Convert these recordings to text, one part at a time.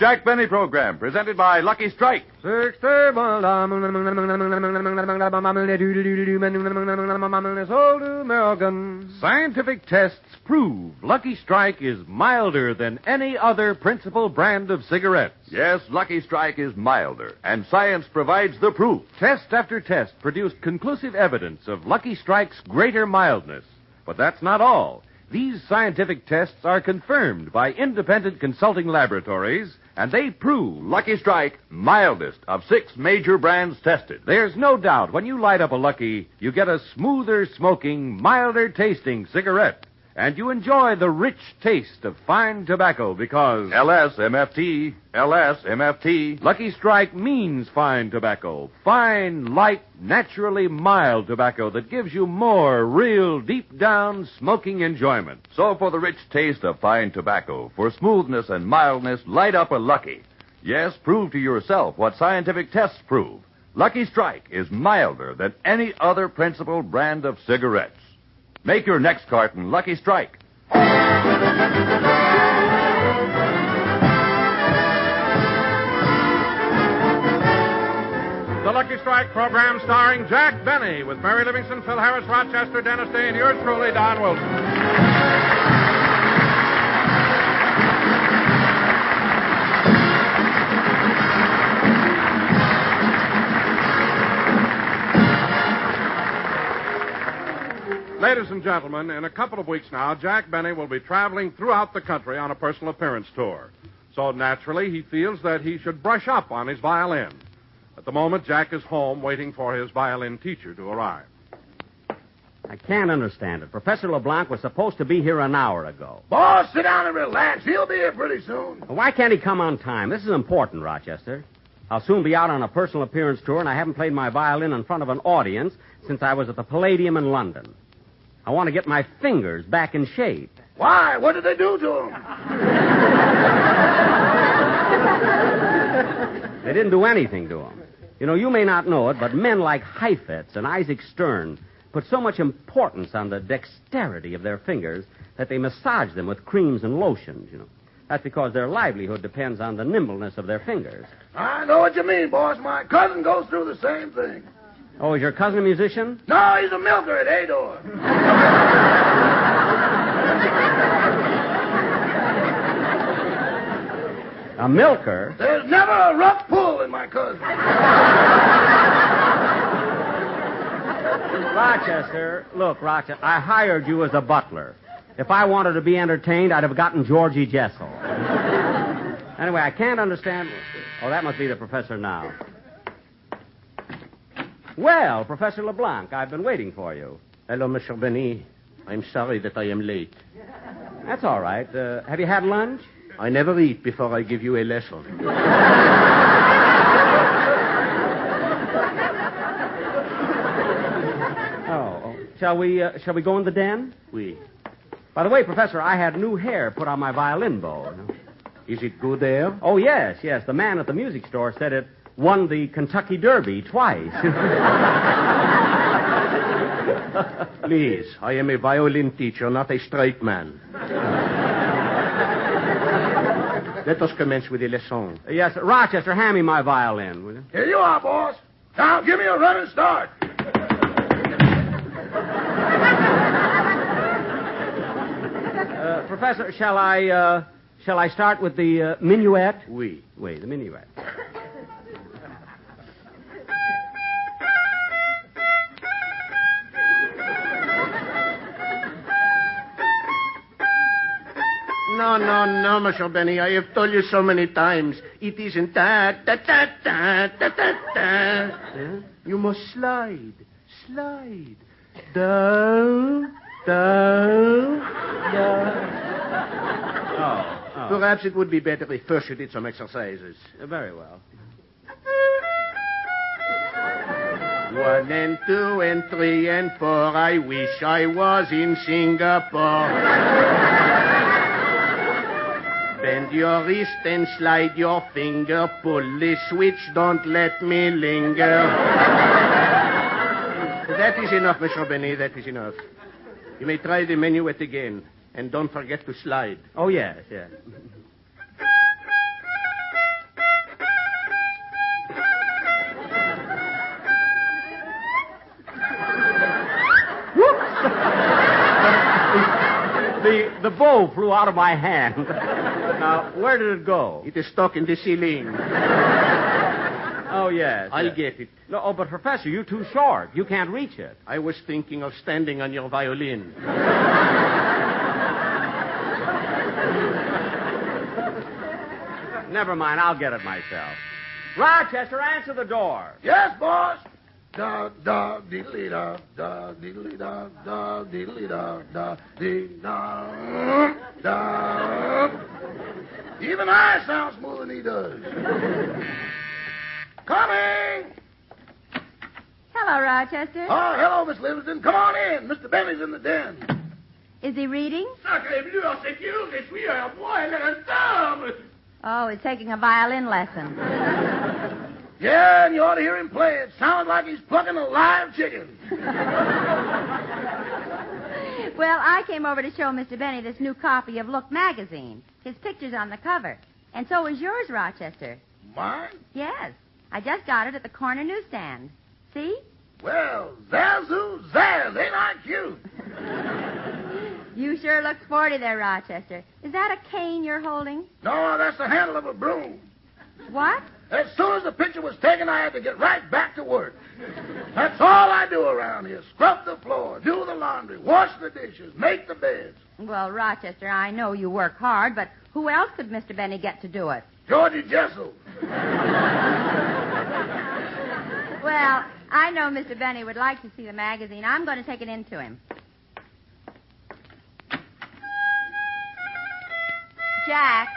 Jack Benny program presented by Lucky Strike. Scientific tests prove Lucky Strike is milder than any other principal brand of cigarettes. Yes, Lucky Strike is milder, and science provides the proof. Test after test produced conclusive evidence of Lucky Strike's greater mildness. But that's not all. These scientific tests are confirmed by independent consulting laboratories, and they prove Lucky Strike mildest of 6 major brands tested. There's no doubt when you light up a Lucky, you get a smoother smoking, milder tasting cigarette. And you enjoy the rich taste of fine tobacco because LSMFT. Lucky Strike means fine tobacco. Fine, light, naturally mild tobacco that gives you more real, deep-down smoking enjoyment. So for the rich taste of fine tobacco, for smoothness and mildness, light up a Lucky. Yes, prove to yourself what scientific tests prove. Lucky Strike is milder than any other principal brand of cigarettes. Make your next carton Lucky Strike. The Lucky Strike program starring Jack Benny with Mary Livingston, Phil Harris, Rochester, Dennis Day, and yours truly, Don Wilson. Ladies and gentlemen, in a couple of weeks now, Jack Benny will be traveling throughout the country on a personal appearance tour. So naturally, he feels that he should brush up on his violin. At the moment, Jack is home waiting for his violin teacher to arrive. I can't understand it. Professor LeBlanc was supposed to be here an hour ago. Boss, sit down and relax. He'll be here pretty soon. Why can't he come on time? This is important, Rochester. I'll soon be out on a personal appearance tour, and I haven't played my violin in front of an audience since I was at the Palladium in London. I want to get my fingers back in shape. Why? What did they do to him? They didn't do anything to him. You know, you may not know it, but men like Heifetz and Isaac Stern put so much importance on the dexterity of their fingers that they massage them with creams and lotions, you know. That's because their livelihood depends on the nimbleness of their fingers. I know what you mean, boss. My cousin goes through the same thing. Oh, is your cousin a musician? No, he's a milker at Ador. A milker? There's never a rough pull in my cousin. Rochester, look, Rochester, I hired you as a butler. If I wanted to be entertained, I'd have gotten Georgie Jessel. Anyway, I can't understand... Oh, that must be the professor now. Well, Professor LeBlanc, I've been waiting for you. Hello, Mr. Benny. I'm sorry that I am late. That's all right. Have you had lunch? I never eat before I give you a lesson. Shall we go in the den? Oui. By the way, Professor, I had new hair put on my violin bow. Is it good hair? Oh, yes. The man at the music store said it won the Kentucky Derby twice. Please, I am a violin teacher, not a straight man. Let us commence with the lesson. Yes, Rochester, hand me my violin, will you? Here you are, boss. Now, give me a running start. Professor, shall I start with the minuet? Oui. The minuet. No, Monsieur Benny. I have told you so many times. It isn't ta-ta-ta-ta-ta-ta. Huh? You must slide. Down. Oh. Perhaps it would be better if first you did some exercises. Very well. 1 and 2 and 3 and 4. I wish I was in Singapore. Bend your wrist and slide your finger. Pull the switch, don't let me linger. That is enough, Monsieur Benny, that is enough. You may try the minuet again, and don't forget to slide. Oh, yes. bow flew out of my hand. Now, where did it go? It is stuck in the ceiling. Oh, yes. I'll get it. No, but, Professor, you're too short. You can't reach it. I was thinking of standing on your violin. Never mind, I'll get it myself. Rochester, answer the door. Yes, boss. Da da diddly da da diddly da da diddly da da dee da da. Even I sound smoother than he does. Coming. Hello, Rochester. Oh, hello, Miss Livingston. Come on in. Mr. Bentley's in the den. Is he reading? Sacré-bleu, c'est you, je suis un poil et un tome. Oh, he's taking a violin lesson. Yeah, and you ought to hear him play. It sounds like he's plucking a live chicken. Well, I came over to show Mr. Benny this new copy of Look magazine. His picture's on the cover. And so is yours, Rochester. Mine? Yes. I just got it at the corner newsstand. See? Well, Zazu Zaz, ain't I cute? You sure look sporty there, Rochester. Is that a cane you're holding? No, that's the handle of a broom. What? As soon as the picture was taken, I had to get right back to work. That's all I do around here. Scrub the floor, do the laundry, wash the dishes, make the beds. Well, Rochester, I know you work hard, but who else could Mr. Benny get to do it? Georgie Jessel. Well, I know Mr. Benny would like to see the magazine. I'm going to take it in to him. Jack.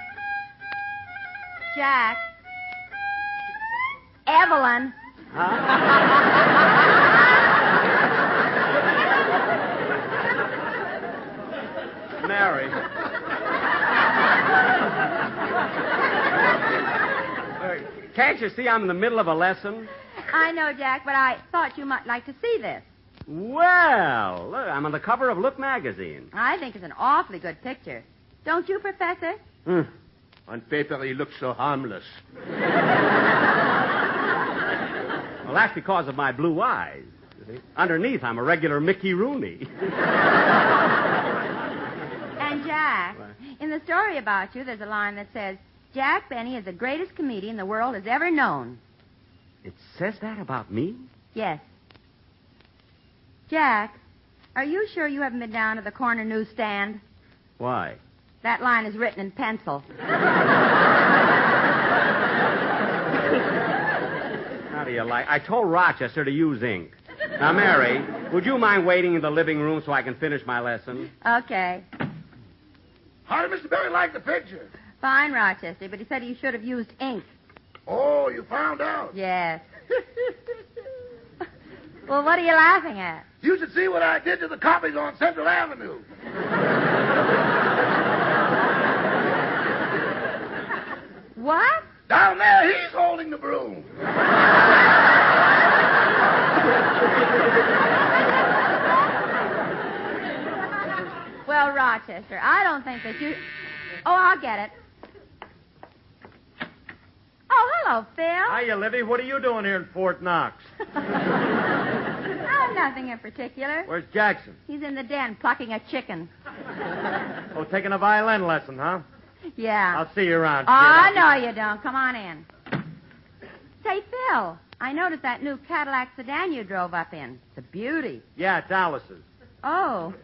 Jack. Evelyn. Mary. Can't you see I'm in the middle of a lesson? I know, Jack, but I thought you might like to see this. Well, look, I'm on the cover of Look magazine. I think it's an awfully good picture. Don't you, Professor? On paper, he looks so harmless. Well, that's because of my blue eyes. You see? Underneath, I'm a regular Mickey Rooney. And, Jack, in the story about you, there's a line that says, Jack Benny is the greatest comedian the world has ever known. It says that about me? Yes. Jack, are you sure you haven't been down to the corner newsstand? Why? That line is written in pencil. How do you like? I told Rochester to use ink. Now, Mary, would you mind waiting in the living room so I can finish my lesson? Okay. How did Mr. Berry like the picture? Fine, Rochester, but he said you should have used ink. Oh, you found out? Yes. Well, what are you laughing at? You should see what I did to the copies on Central Avenue. What? Down there, he's holding the broom. Well, Rochester, I don't think that you... Oh, I'll get it. Oh, hello, Phil. Hiya, Livy. What are you doing here in Fort Knox? Oh, nothing in particular. Where's Jackson? He's in the den plucking a chicken. Oh, taking a violin lesson, huh? Yeah. I'll see you around. Oh, kid. no, you don't. Come on in. Say, Phil, I noticed that new Cadillac sedan you drove up in. It's a beauty. Yeah, it's Alice's. Oh,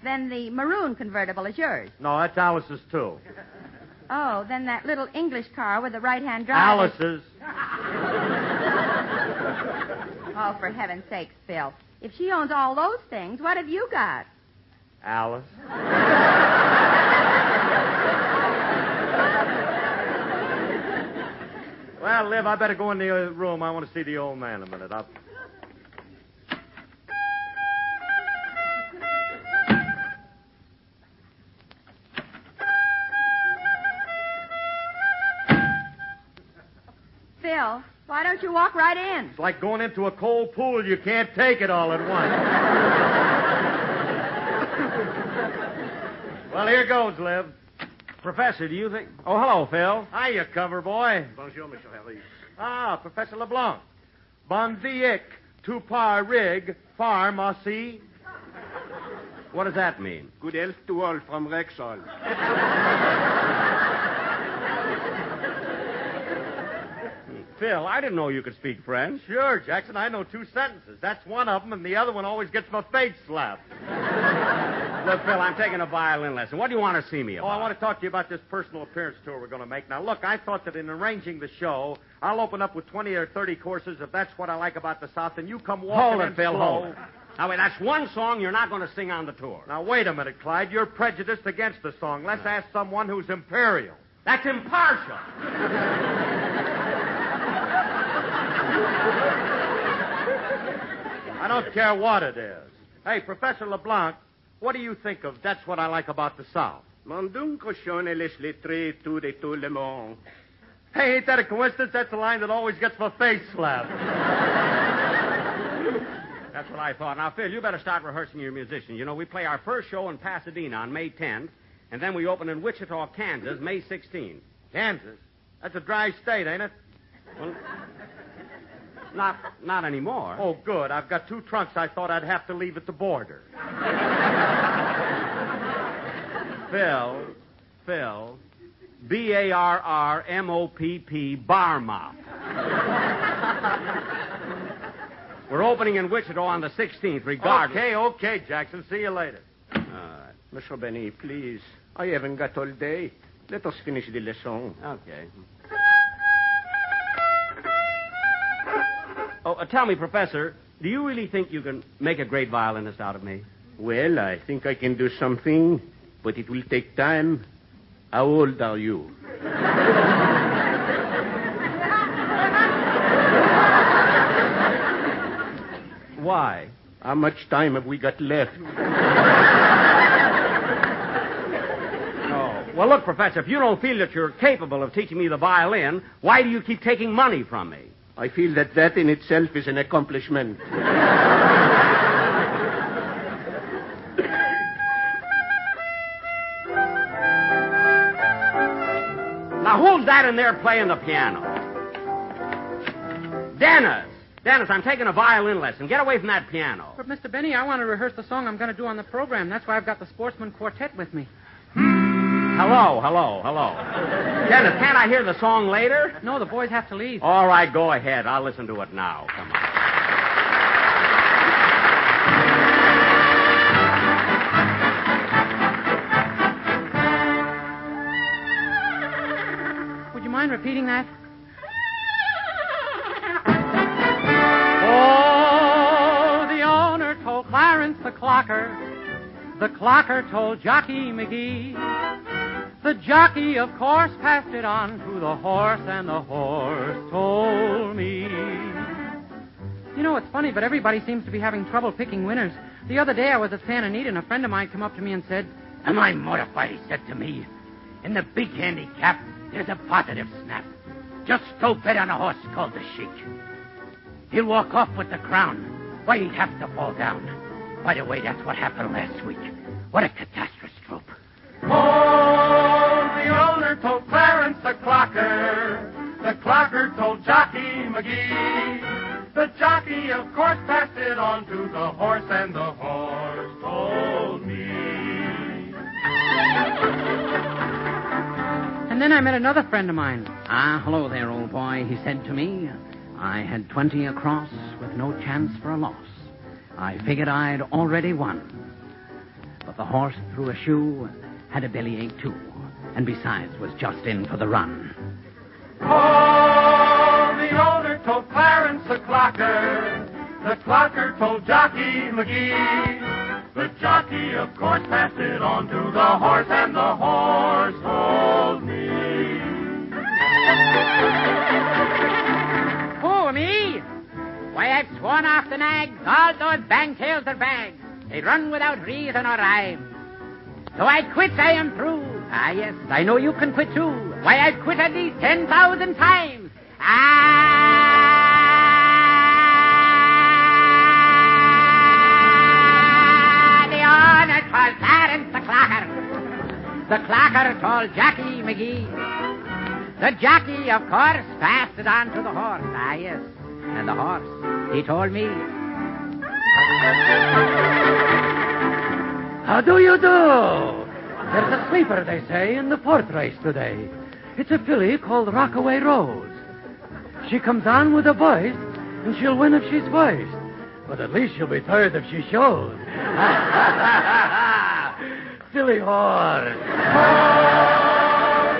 then the maroon convertible is yours. No, that's Alice's, too. Oh, then that little English car with the right-hand drive. Alice's. Oh, for heaven's sakes, Phil. If she owns all those things, what have you got? Alice. Well, Liv, I better go in the room. I want to see the old man a minute. Phil, why don't you walk right in? It's like going into a cold pool. You can't take it all at once. Well, here goes, Liv. Professor, do you think... Oh, hello, Phil. Hiya, cover boy. Bonjour, Monsieur Harry. Ah, Professor LeBlanc. Bon diek, tu par rig, pharmacie. What does that mean? Good health to all from Rexall. Phil, I didn't know you could speak French. Sure, Jackson. I know 2 sentences. That's one of them, and the other one always gets my face slapped. Look, Phil, I'm taking a violin lesson. What do you want to see me about? I want to talk to you about this personal appearance tour we're going to make. Now, look, I thought that in arranging the show, I'll open up with 20 or 30 courses if that's what I like about the South, and you come walking in Phil, slow. hold it. Now, wait, that's one song you're not going to sing on the tour. Now, wait a minute, Clyde. You're prejudiced against the song. Let's ask someone who's imperial. That's impartial. I don't care what it is. Hey, Professor LeBlanc, what do you think of That's What I Like About the South? Mon don cochon et les lettrés tout de tout le monde. Hey, ain't that a coincidence? That's a line that always gets my face slapped. That's what I thought. Now, Phil, you better start rehearsing your musicians. You know, we play our first show in Pasadena on May 10th, and then we open in Wichita, Kansas, May 16th. Kansas? That's a dry state, ain't it? Well, not anymore. Oh, good. I've got 2 trunks I thought I'd have to leave at the border. Phil, B-A-R-R-M-O-P-P, bar mop. We're opening in Wichita on the 16th, regardless. Okay, Jackson. See you later. All right. Mr. Benny, please. I haven't got all day. Let us finish the lesson. Okay. Oh, tell me, Professor, do you really think you can make a great violinist out of me? Well, I think I can do something, but it will take time. How old are you? Why? How much time have we got left? Oh. Well, look, Professor, if you don't feel that you're capable of teaching me the violin, why do you keep taking money from me? I feel that in itself is an accomplishment. Now, who's that in there playing the piano? Dennis, I'm taking a violin lesson. Get away from that piano. But, Mr. Benny, I want to rehearse the song I'm going to do on the program. That's why I've got the Sportsman Quartet with me. Hello. Dennis, can't I hear the song later? No, the boys have to leave. All right, go ahead. I'll listen to it now. Come on. Would you mind repeating that? Oh, the owner told Clarence the clocker told Jockey McGee. The jockey, of course, passed it on to the horse, and the horse told me. You know, it's funny, but everybody seems to be having trouble picking winners. The other day I was at Santa Anita, and a friend of mine came up to me and said, Am I mortified, he said to me. In the big handicap, there's a positive snap. Just go bet on a horse called the Sheik. He'll walk off with the crown. Why, he'd have to fall down. By the way, that's what happened last week. What a catastrophe. Oh, the owner told Clarence the clocker told Jockey McGee. The jockey, of course, passed it on to the horse, and the horse told me. And then I met another friend of mine. Hello there, old boy, he said to me. I had 20 across with no chance for a loss. I figured I'd already won. But the horse threw a shoe, had a bellyache too, and besides was just in for the run. Oh, the owner told Clarence the clocker told Jockey McGee. The jockey, of course, passed it on to the horse, and the horse told me. Who, me? Why, I've sworn off the nags. All those bangtails are bags. They run without reason or rhyme. So I quit, I am through. Yes, I know you can quit too. Why, I've quit at least 10,000 times. The owner told Clarence the clocker told Jockey McGee. The jockey, of course, passed it on to the horse. Yes, and the horse, he told me. How do you do? There's a sleeper, they say, in the fourth race today. It's a filly called Rockaway Rose. She comes on with a voice, and she'll win if she's first. But at least she'll be third if she shows. Silly horse. Oh,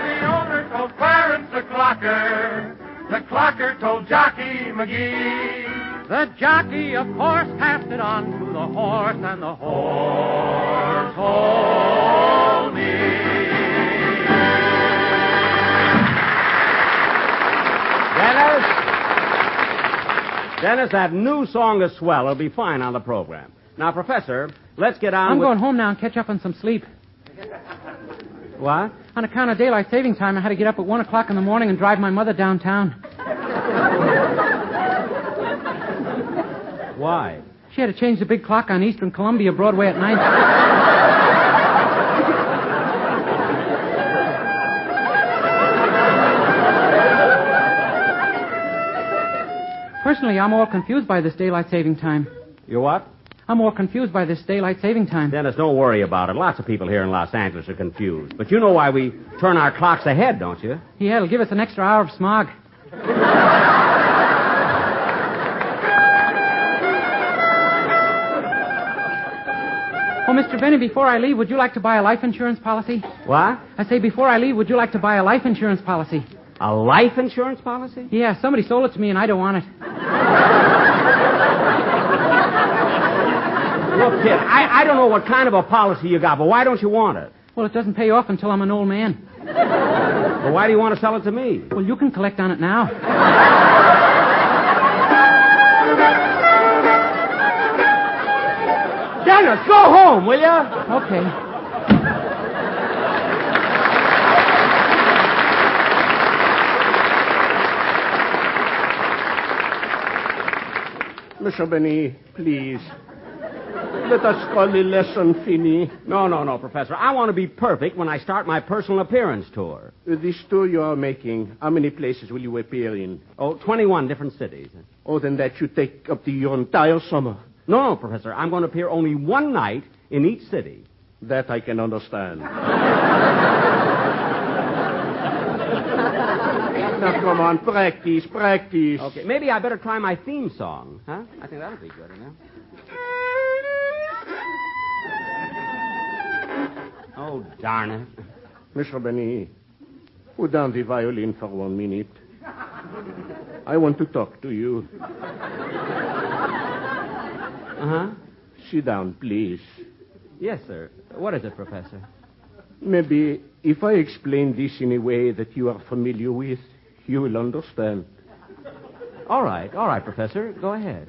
the owner told Clarence the clocker. The clocker told Jockey McGee. The jockey, of course, passed it on to the horse, and the horse told me. Dennis, that new song is swell. It'll be fine on the program. Now, Professor, let's get on I'm with... going home now and catch up on some sleep. What? On account of daylight saving time, I had to get up at 1 o'clock in the morning and drive my mother downtown. Why? She had to change the big clock on Eastern Columbia Broadway at night. Personally, I'm all confused by this daylight saving time. You what? I'm all confused by this daylight saving time. Dennis, don't worry about it. Lots of people here in Los Angeles are confused. But you know why we turn our clocks ahead, don't you? Yeah, it'll give us an extra hour of smog. Oh, Mr. Benny, before I leave, would you like to buy a life insurance policy? What? I say, before I leave, would you like to buy a life insurance policy? A life insurance policy? Yeah, somebody sold it to me and I don't want it. Look, kid, I don't know what kind of a policy you got, but why don't you want it? Well, it doesn't pay off until I'm an old man. Well, why do you want to sell it to me? Well, you can collect on it now. Dennis, go home, will you? Okay. Mr. Benny, please. Let us call the lesson fini. No, Professor. I want to be perfect when I start my personal appearance tour. This tour you are making, how many places will you appear in? Oh, 21 different cities. Oh, then that should take up to your entire summer. No, Professor. I'm going to appear only one night in each city. That I can understand. Now, come on, practice. Okay, maybe I better try my theme song, huh? I think that'll be good, you know. Oh, darn it. Mr. Benny, put down the violin for 1 minute. I want to talk to you. Uh-huh. Sit down, please. Yes, sir. What is it, Professor? Maybe if I explain this in a way that you are familiar with, you will understand. All right, Professor. Go ahead.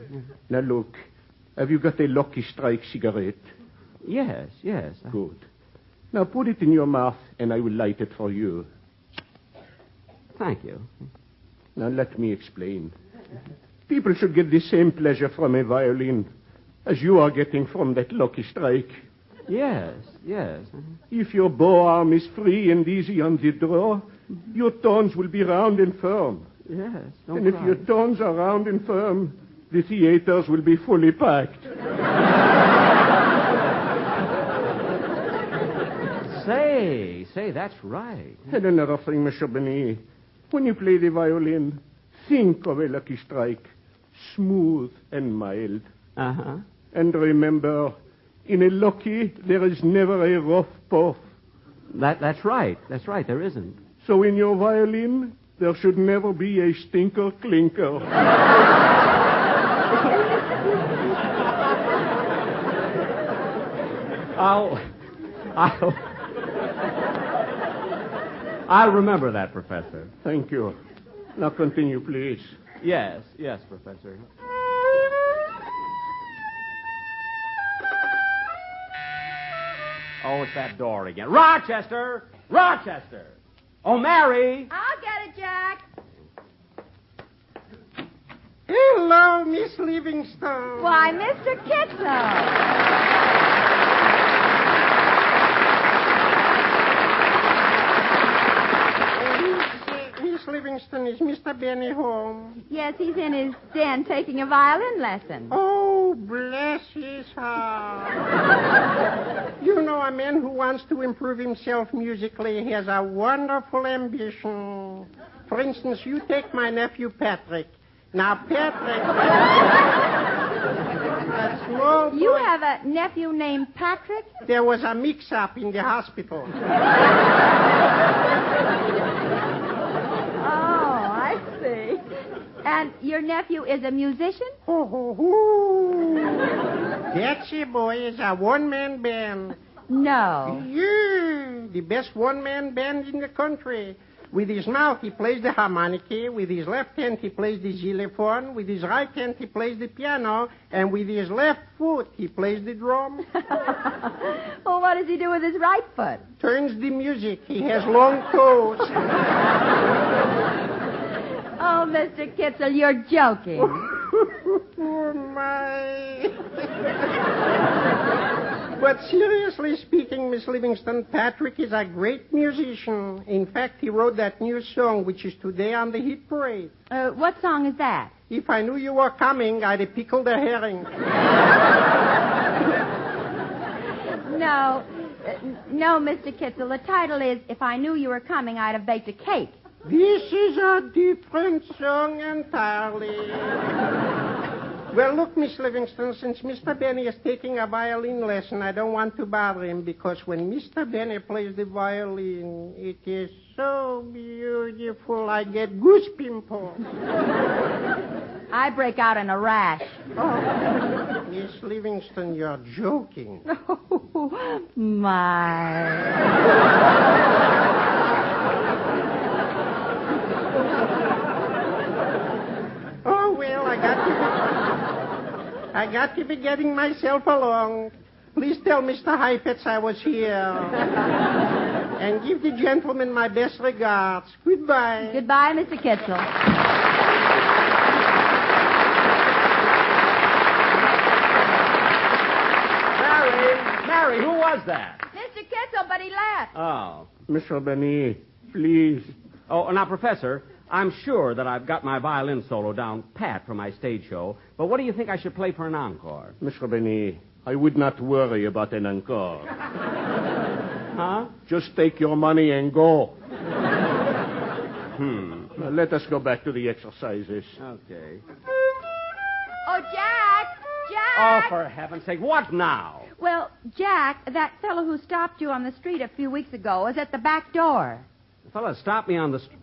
Now, look. Have you got a Lucky Strike cigarette? Yes. Good. Now, put it in your mouth, and I will light it for you. Thank you. Now, let me explain. People should get the same pleasure from a violin as you are getting from that Lucky Strike. Yes. If your bow arm is free and easy on the draw, your tones will be round and firm. Yes. And if your tones are round and firm, the theaters will be fully packed. Say, that's right. And another thing, Mr. Benny. When you play the violin, think of a Lucky Strike. Smooth and mild. Uh-huh. And remember, in a Lucky, there is never a rough puff. That's right. There isn't. So in your violin, there should never be a stinker clinker. I'll remember that, Professor. Thank you. Now continue, please. Yes, Professor. Oh, it's that door again. Rochester! Oh, Mary! I'll get it, Jack. Hello, Miss Livingstone. Why, Mr. Kitzel. Miss Livingstone, is Mr. Benny home? Yes, he's in his den taking a violin lesson. Oh, Oh, bless his heart. You know, a man who wants to improve himself musically has a wonderful ambition. For instance, you take my nephew Patrick. Now, Patrick... a small boy... You have a nephew named Patrick? There was a mix-up in the hospital. Oh, I see. And your nephew is a musician? That's it, boy. It's a one-man band. No. Yeah, the best one-man band in the country. With his mouth, he plays the harmonica. With his left hand, he plays the xylophone. With his right hand, he plays the piano. And with his left foot, he plays the drum. Well, what does he do with his right foot? Turns the music. He has long toes. Oh, Mr. Kitzel, you're joking. Oh, my. But seriously speaking, Miss Livingston, Patrick is a great musician. In fact, he wrote that new song, which is today on the hit parade. What song is that? If I knew you were coming, I'd have pickled a herring. No, Mr. Kitzel. The title is If I Knew You Were Coming, I'd Have Baked a Cake. This is a different song entirely. Well, look, Miss Livingston, since Mr. Benny is taking a violin lesson, I don't want to bother him because when Mr. Benny plays the violin, it is so beautiful, I get goose pimples. I break out in a rash. Oh, Miss Livingston, you're joking. Oh, my. Oh, well, I got to be getting myself along. Please tell Mr. Heifetz I was here. And give the gentleman my best regards. Goodbye. Goodbye, Mr. Kitzel. Mary, who was that? Mr. Kitzel, but he left. Oh. Mr. Benny, please. Oh, now, Professor, I'm sure that I've got my violin solo down pat for my stage show, but what do you think I should play for an encore? Mr. Benny, I would not worry about an encore. Huh? Just take your money and go. Now, let us go back to the exercises. Okay. Oh, Jack! Oh, for heaven's sake, what now? Well, Jack, that fellow who stopped you on the street a few weeks ago is at the back door. The fellow stopped me on the street.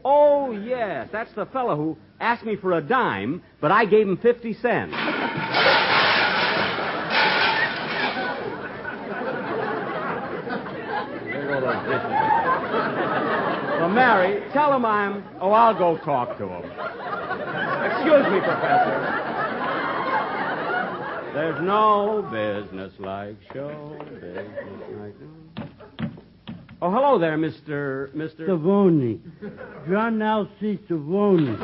Oh, yes, that's the fellow who asked me for a dime, but I gave him 50 cents. Well, Mary, tell him I'll go talk to him. Excuse me, Professor. There's no business like show business like... Oh, hello there, Mr. Savoni. John L.C. Savoni.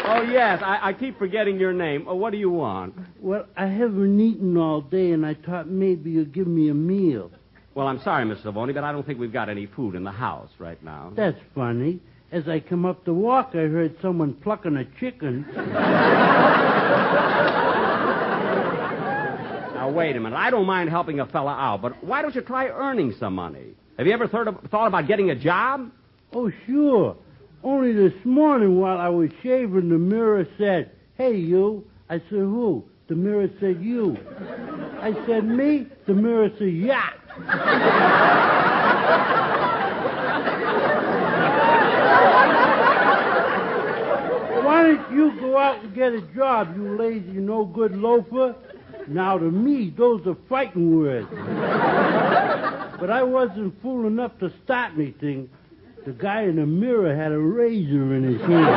Oh, yes, I keep forgetting your name. Oh, what do you want? Well, I haven't eaten all day, and I thought maybe you'd give me a meal. Well, I'm sorry, Mr. Savoni, but I don't think we've got any food in the house right now. That's funny. As I come up the walk, I heard someone plucking a chicken. Now, wait a minute. I don't mind helping a fella out, but why don't you try earning some money? Have you ever thought about getting a job? Oh, sure. Only this morning while I was shaving, the mirror said, "Hey, you." I said, "Who?" The mirror said, "You." I said, "Me?" The mirror said, "Yeah." Why don't you go out and get a job, you lazy, no-good loafer? Now, to me, those are fighting words. But I wasn't fool enough to start anything. The guy in the mirror had a razor in his hand.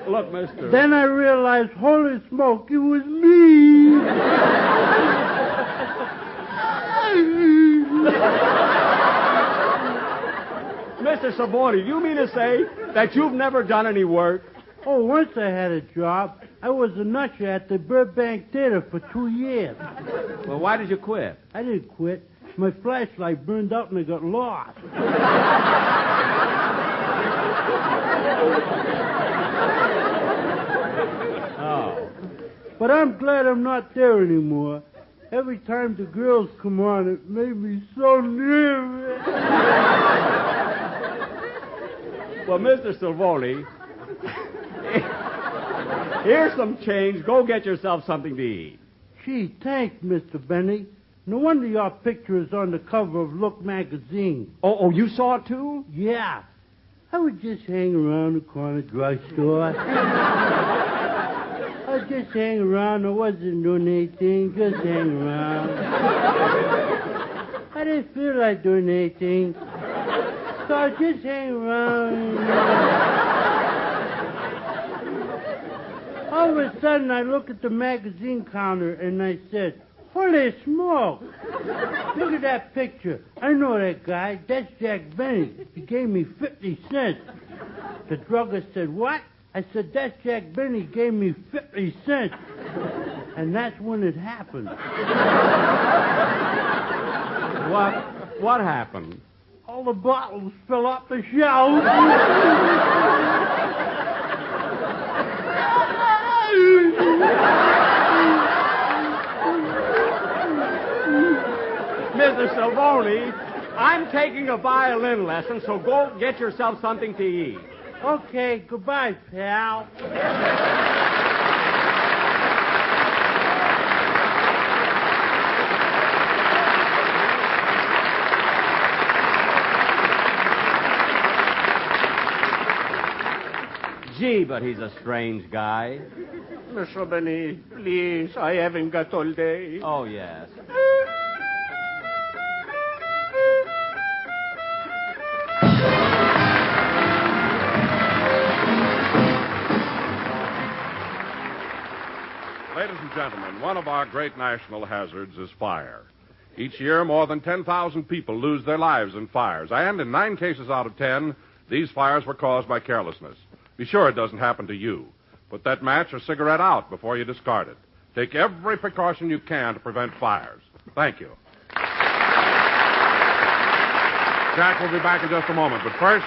Look, mister. Then I realized, holy smoke, it was me. Mr. Savoni, do you mean to say that you've never done any work? Oh, once I had a job. I was an usher at the Burbank Theater for 2 years. Well, why did you quit? I didn't quit. My flashlight burned out and I got lost. Oh. But I'm glad I'm not there anymore. Every time the girls come on, it made me so nervous. Well, Mr. Silvoni, here's some change. Go get yourself something to eat. Gee, thanks, Mr. Benny. No wonder your picture is on the cover of Look magazine. Oh, you saw it, too? Yeah. I would just hang around the corner drugstore. I just hang around. I wasn't doing anything. Just hang around. I didn't feel like doing anything. So I just hang around. All of a sudden, I look at the magazine counter and I said, holy smoke! Look at that picture. I know that guy. That's Jack Benny. He gave me 50 cents. The druggist said, what? I said, that's Jack Benny. He gave me 50 cents. And that's when it happened. What happened? All the bottles fell off the shelf. Mr. Silvoni, I'm taking a violin lesson, so go get yourself something to eat. Okay, goodbye, pal. Gee, but he's a strange guy. Mr. Benny, please, I haven't got all day. Oh, yes. Ladies and gentlemen, one of our great national hazards is fire. Each year, more than 10,000 people lose their lives in fires, and in 9 cases out of 10, these fires were caused by carelessness. Be sure it doesn't happen to you. Put that match or cigarette out before you discard it. Take every precaution you can to prevent fires. Thank you. Jack will be back in just a moment, but first...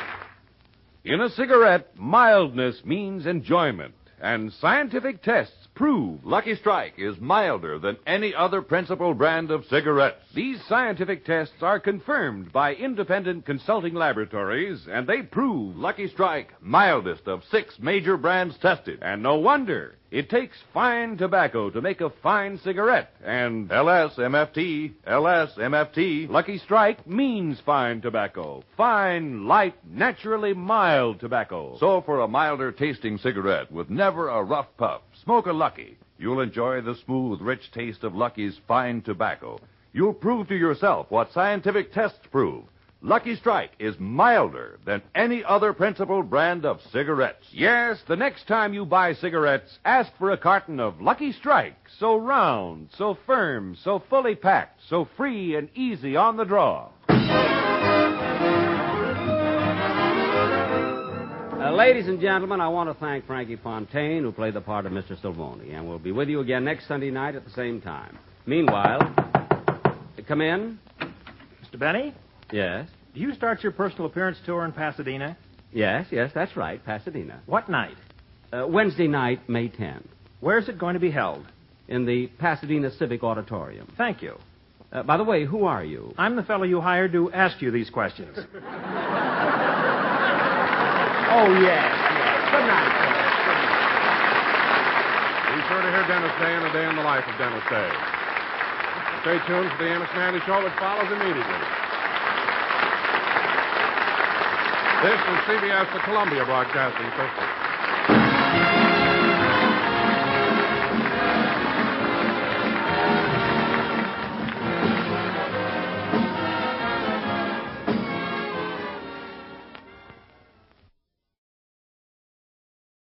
In a cigarette, mildness means enjoyment, and scientific tests prove Lucky Strike is milder than any other principal brand of cigarettes. These scientific tests are confirmed by independent consulting laboratories, and they prove Lucky Strike mildest of 6 major brands tested. And no wonder. It takes fine tobacco to make a fine cigarette, and LSMFT, Lucky Strike means fine tobacco. Fine, light, naturally mild tobacco. So for a milder tasting cigarette with never a rough puff, smoke a Lucky. You'll enjoy the smooth, rich taste of Lucky's fine tobacco. You'll prove to yourself what scientific tests prove. Lucky Strike is milder than any other principal brand of cigarettes. Yes, the next time you buy cigarettes, ask for a carton of Lucky Strike. So round, so firm, so fully packed, so free and easy on the draw. Ladies and gentlemen, I want to thank Frankie Fontaine, who played the part of Mr. Silvoni, and we'll be with you again next Sunday night at the same time. Meanwhile, come in. Mr. Benny? Yes? Do you start your personal appearance tour in Pasadena? Yes, that's right, Pasadena. What night? Wednesday night, May 10th. Where's it going to be held? In the Pasadena Civic Auditorium. Thank you. By the way, who are you? I'm the fellow you hired to ask you these questions. Oh, yes. Good night, sir. Be sure to hear Dennis Day and A Day in the Life of Dennis Day. Stay tuned for the Amos Mandy Show, which follows immediately. This is CBS, the Columbia Broadcasting System.